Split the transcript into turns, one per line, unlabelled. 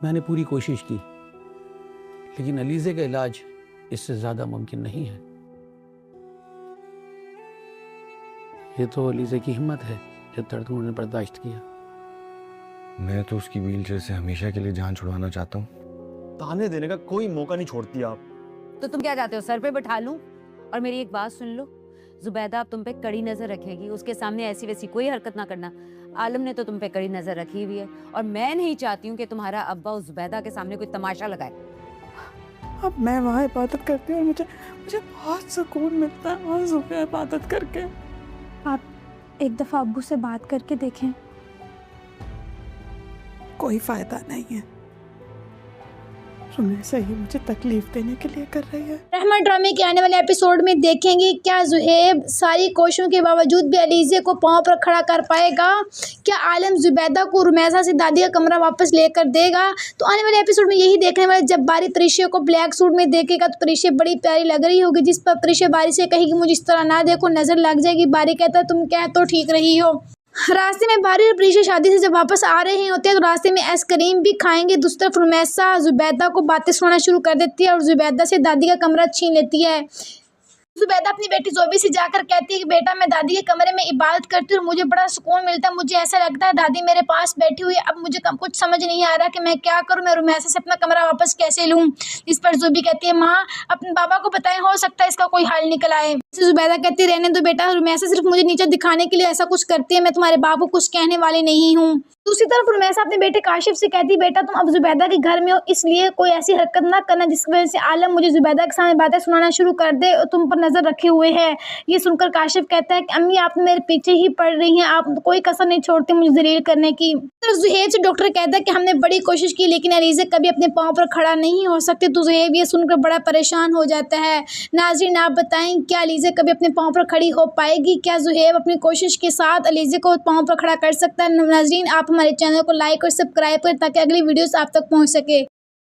मैंने पूरी कोशिश की, लेकिन अलीज़े का इलाज इससे ज़्यादा मुमकिन नहीं है। ये तो अलीज़े की हिम्मत है जो दर्द उन्होंने बर्दाश्त किया।
मैं तो उसकी व्हीलचेयर से हमेशा के लिए जान छुड़वाना चाहता हूँ।
ताने देने का कोई मौका नहीं छोड़ती आप।
तो तुम क्या चाहते हो, सर पे बैठा लूं? और मेरी एक बात सुन लो, जुबैदा अब तुम पे कड़ी नजर रखेगी, उसके सामने ऐसी वैसी कोई हरकत ना करना। आलम ने तो तुम पे कड़ी नजर रखी हुई है और मैं नहीं चाहती हूँ कि तुम्हारा अब्बा उस जुबैदा के सामने कोई तमाशा लगाए।
अब मैं वहाँ इबादत करती हूँ और मुझे मुझे बहुत सुकून मिलता है वहाँ सुबह इबादत करके।
आप एक दफ़ा अब्बू से बात करके देखें।
कोई फायदा नहीं है, सुने सही मुझे तकलीफ देने के लिए कर रही है।
रहमान ड्रामे के आने वाले एपिसोड में देखेंगे क्या जुहैब सारी कोशिशों के बावजूद भी अलीज़े को पांव पर खड़ा कर पाएगा, क्या आलम जुबैदा को रुमैसा से दादी का कमरा वापस लेकर देगा। तो आने वाले एपिसोड में यही देखने वाले। जब बारी त्रिशे को ब्लैक सूट में देखेगा तो त्रिशे बड़ी प्यारी लग रही होगी, जिस पर त्रिशे बारी से कहेगी मुझे इस तरह ना देखो, नजर लग जाएगी। बारी कहता है तुम कह तो ठीक रही हो। रास्ते में बारी और प्रीशा शादी से जब वापस आ रहे होते हैं तो रास्ते में आइसक्रीम भी खाएंगे। दूसरी तरफ रुमैसा जुबैदा को बातें सुनाना शुरू कर देती है और जुबैदा से दादी का कमरा छीन लेती है। जुबैदा अपनी बेटी जोबी से जाकर कहती है कि बेटा मैं दादी के कमरे में इबादत करती हूँ और मुझे बड़ा सुकून मिलता है, मुझे ऐसा लगता है दादी मेरे पास बैठी हुई है। अब मुझे कुछ समझ नहीं आ रहा कि मैं क्या करूँ, मैं रुमैसा से अपना कमरा वापस कैसे लूँ। इस पर जोबी कहती है माँ अपने बाबा को बताएं, हो सकता है इसका कोई हल निकल आए। जुबैदा कहती है रहने दो बेटा, रुमैसा सिर्फ मुझे नीचे दिखाने के लिए ऐसा कुछ करती है, मैं तुम्हारे बाप को कुछ कहने वाली नहीं हूँ। दूसरी तरफ रुमैसा अपने बेटे काशिफ से कहती है बेटा तुम अब जुबैदा के घर में हो, इसलिए कोई ऐसी हरकत ना करना जिसकी वजह से आलम मुझे जुबैदा के सामने बातें सुनाना शुरू कर दे और तुम पर नजर रखे हुए है। ये सुनकर काशिफ कहता है कि अम्मी आप मेरे पीछे ही पड़ रही हैं, आप कोई कसर नहीं छोड़ती मुझे जलील करने की। तो जुहैब से डॉक्टर कहता है कि हमने बड़ी कोशिश की लेकिन अलीज़ा कभी अपने पाँव पर खड़ा नहीं हो सकती। तो जुहैब ये सुनकर बड़ा परेशान हो जाता है। नाज़रीन आप बताएं क्या अलीज़ा कभी अपने पाँव पर खड़ी हो पाएगी, क्या जुहैब अपनी कोशिश के साथ अलीज़ा को पाँव पर खड़ा कर सकता है। नाज़रीन आप हमारे चैनल को लाइक और सब्सक्राइब करें ताकि अगली वीडियोस आप तक पहुंच सके।